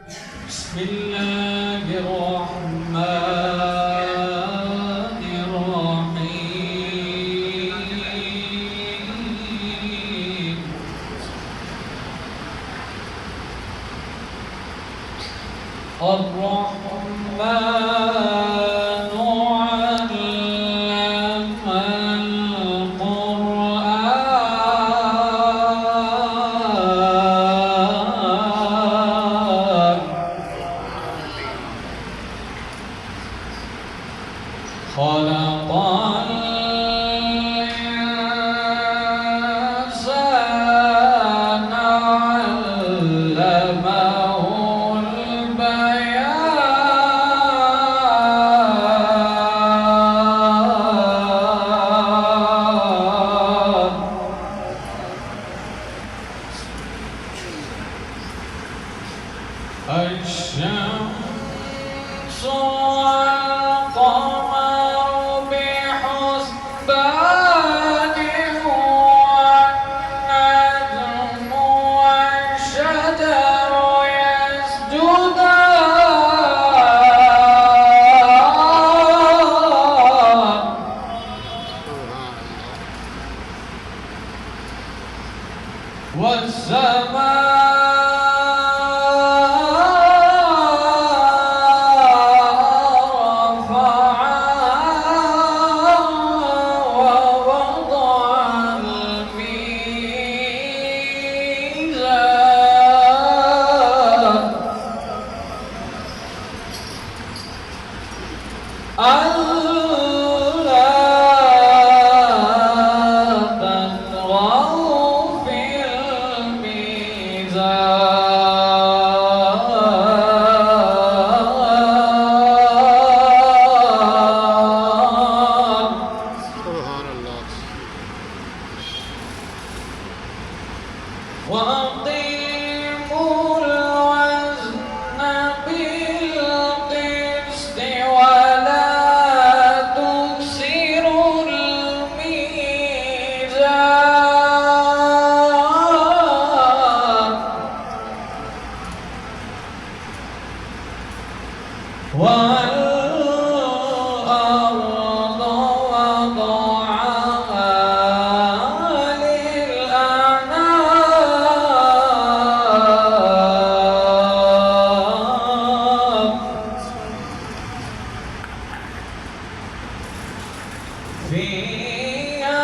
بسم الله الرحمن الرحيم. الرحمن علم القرآن خلق الإنسان علمه البيان. الشمس والقمر بحسبان والنجم والشجر يسجدان وأقيموا الوزن بالقسط ولا تخسروا الميزان والأرض وضعها للأنام فيها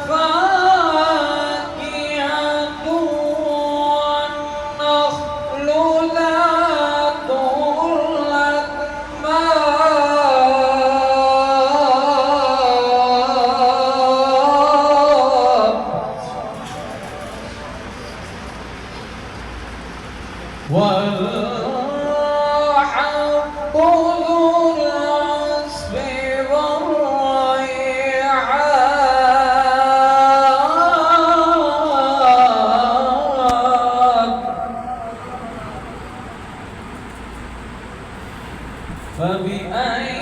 فاكهة والنخل ذات الأكمام والحب ذو العصف والريحان فبأي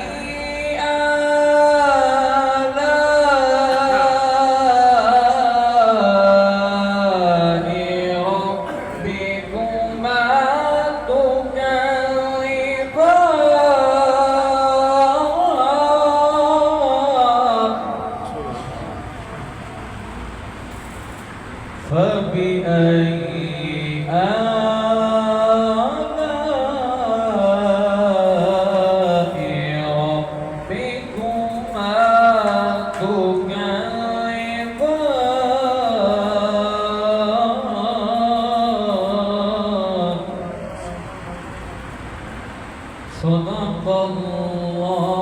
آلاء ربكما تكذبان فبأي آلاء ربكما تكذبان. صدق الله